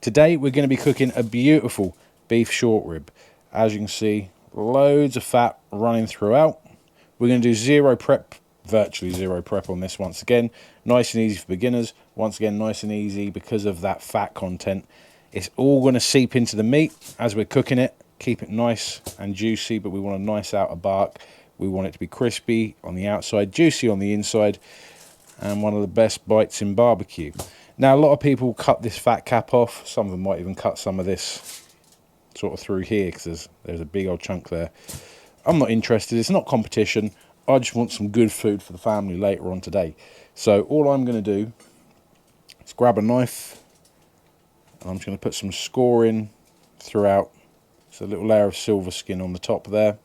Today we're going to be cooking a beautiful beef short rib. As you can see, loads of fat running throughout. We're going to do zero prep, virtually zero prep on this once again. Nice and easy for beginners. Once again, nice and easy because of that fat content. It's all going to seep into the meat as we're cooking it. Keep it nice and juicy, but we want a nice outer bark. We want it to be crispy on the outside, juicy on the inside, and one of the best bites in barbecue. Now, a lot of people cut this fat cap off. Some of them might even cut some of this sort of through here because there's a big old chunk there. I'm not interested. It's not competition. I just want some good food for the family later on today. So all I'm going to do is grab a knife. I'm just going to put some scoring throughout. It's a little layer of silver skin on the top there.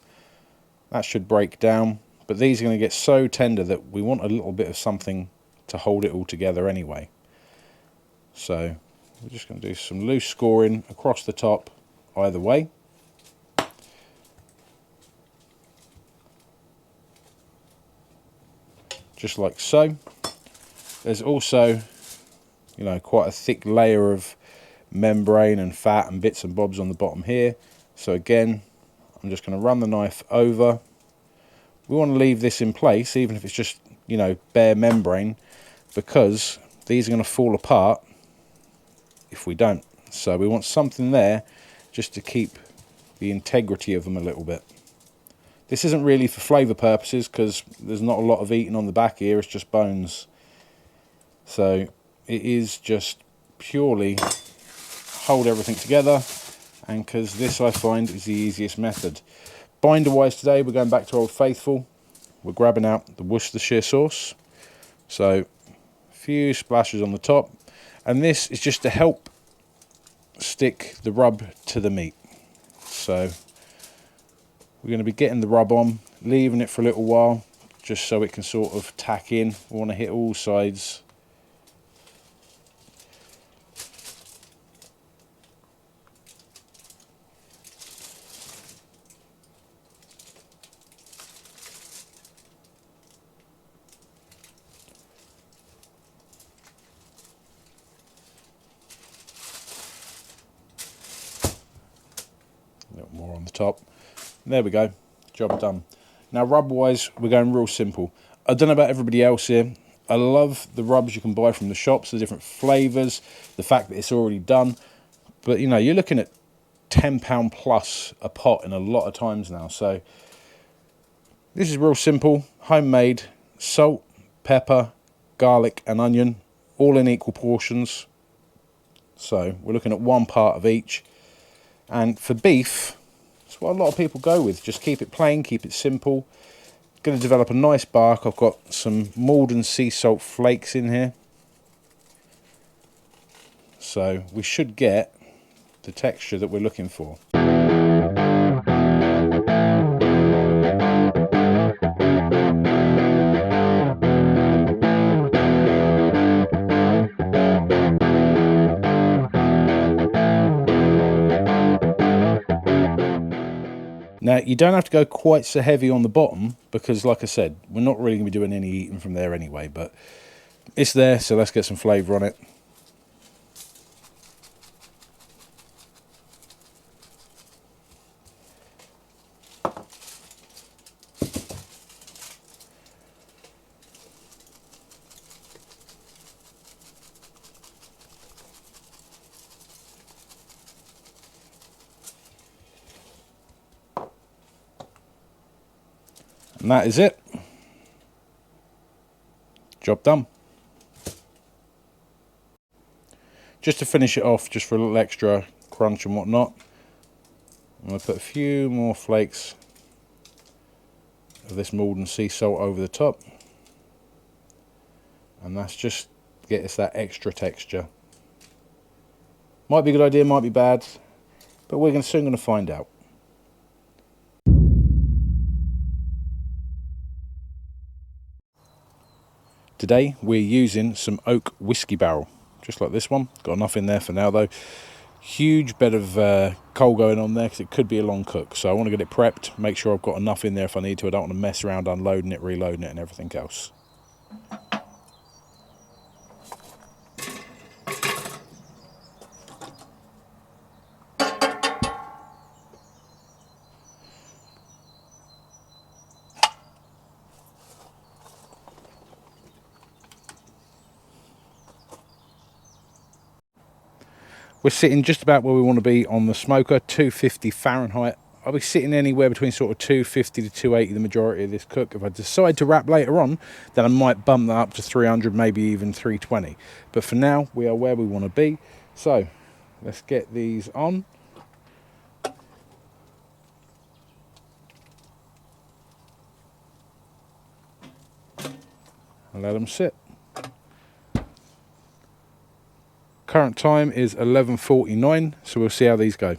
That should break down. But these are going to get so tender that we want a little bit of something to hold it all together anyway. So we're just going to do some loose scoring across the top either way. Just like so. There's also, quite a thick layer of membrane and fat and bits and bobs on the bottom here. So again, I'm just going to run the knife over. We want to leave this in place, even if it's just, bare membrane, because these are going to fall apart if we don't. So we want something there just to keep the integrity of them a little bit. This isn't really for flavour purposes because there's not a lot of eating on the back here, it's just bones. So it is just purely hold everything together, and because this I find is the easiest method. Binder wise today we're going back to Old Faithful. We're grabbing out the Worcestershire sauce. So a few splashes on the top. And this is just to help stick the rub to the meat. So we're going to be getting the rub on, leaving it for a little while, just so it can sort of tack in. We want to hit all sides. A little more on the top. There we go, job done. Now rub wise, we're going real simple. I don't know about everybody else here. I love the rubs you can buy from the shops, the different flavours, the fact that it's already done. But you're looking at £10 plus a pot in a lot of times now. So this is real simple, homemade, salt, pepper, garlic and onion, all in equal portions. So we're looking at 1 part of each. And for beef, that's what a lot of people go with. Just keep it plain, keep it simple. Going to develop a nice bark. I've got some Maldon sea salt flakes in here. So we should get the texture that we're looking for. Now, you don't have to go quite so heavy on the bottom because, like I said, we're not really going to be doing any eating from there anyway, but it's there, so let's get some flavour on it. And that is it. Job done. Just to finish it off, just for a little extra crunch and whatnot, I'm going to put a few more flakes of this Maldon sea salt over the top. And that's just to get us that extra texture. Might be a good idea, might be bad, but we're soon going to find out. Today we're using some oak whiskey barrel, just like this one. Got enough in there for now though. Huge bed of coal going on there because it could be a long cook. So I want to get it prepped, make sure I've got enough in there if I need to. I don't want to mess around unloading it, reloading it and everything else. We're sitting just about where we want to be on the smoker, 250 Fahrenheit. I'll be sitting anywhere between sort of 250 to 280 the majority of this cook. If I decide to wrap later on, then I might bump that up to 300, maybe even 320. But for now, we are where we want to be. So let's get these on. And let them sit. Current time is 11:49, so we'll see how these go.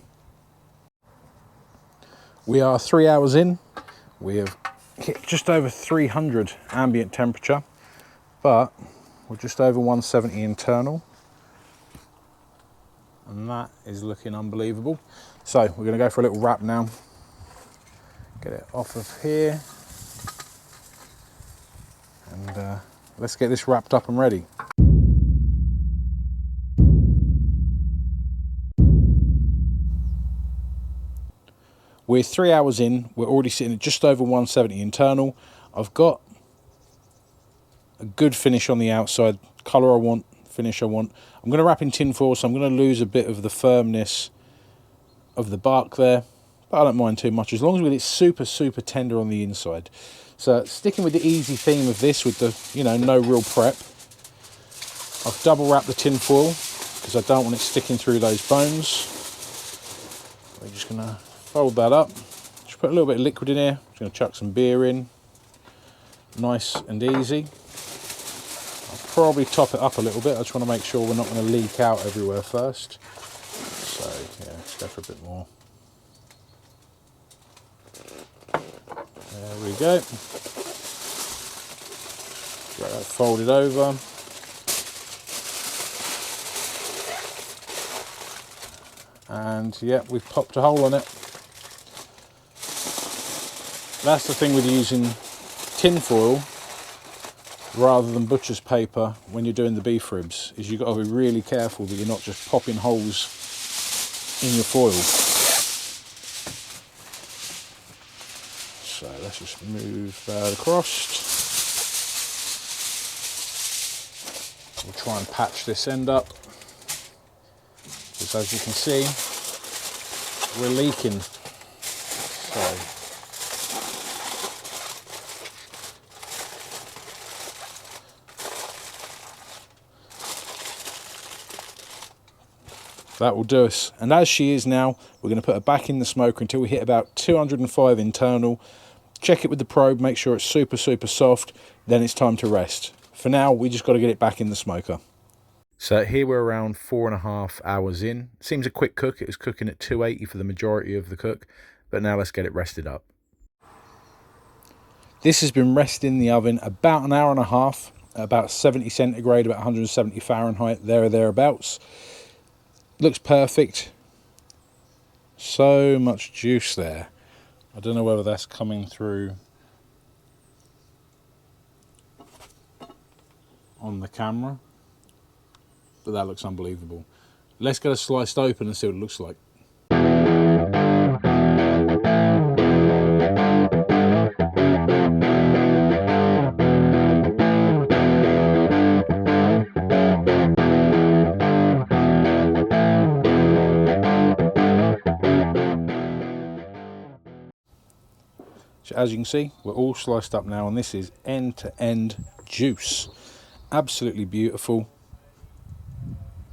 We are 3 hours in. We have hit just over 300 ambient temperature, but we're just over 170 internal. And that is looking unbelievable. So we're going to go for a little wrap now. Get it off of here. And let's get this wrapped up and ready. We're 3 hours in, we're already sitting at just over 170 internal. I've got a good finish on the outside, colour I want, finish I want. I'm going to wrap in tin foil, so I'm going to lose a bit of the firmness of the bark there, but I don't mind too much, as long as it's super, super tender on the inside. So sticking with the easy theme of this, with the, no real prep, I've double wrapped the tin foil, because I don't want it sticking through those bones. We're just going to fold that up, just put a little bit of liquid in here, just going to chuck some beer in, nice and easy. I'll probably top it up a little bit, I just want to make sure we're not going to leak out everywhere first. So yeah, let's go for a bit more. There we go. Get that folded over. And yeah, we've popped a hole on it. That's the thing with using tin foil rather than butcher's paper when you're doing the beef ribs, is you've got to be really careful that you're not just popping holes in your foil. So let's just move that across. We'll try and patch this end up, because as you can see, we're leaking. So that will do us. And as she is now, we're going to put her back in the smoker until we hit about 205 internal. Check it with the probe, make sure it's super, super soft. Then it's time to rest. For now, we just got to get it back in the smoker. So here we're around 4.5 hours in. Seems a quick cook. It was cooking at 280 for the majority of the cook. But now let's get it rested up. This has been rested in the oven about an hour and a half. About 70 centigrade, about 170 Fahrenheit, there or thereabouts. Looks perfect. So much juice there. I don't know whether that's coming through on the camera, but that looks unbelievable. Let's get it sliced open and see what it looks like. So as you can see, we're all sliced up now, and this is end-to-end juice. Absolutely beautiful.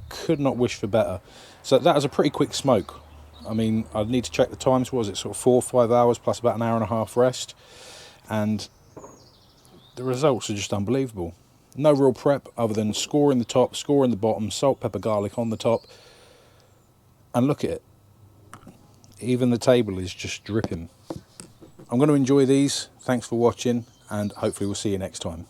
Could not wish for better. So that was a pretty quick smoke. I mean, I'd need to check the times. Was it sort of 4 or 5 hours plus about an hour and a half rest? And the results are just unbelievable. No real prep other than scoring the top, scoring the bottom, salt, pepper, garlic on the top. And look at it. Even the table is just dripping. I'm going to enjoy these. Thanks for watching, and hopefully we'll see you next time.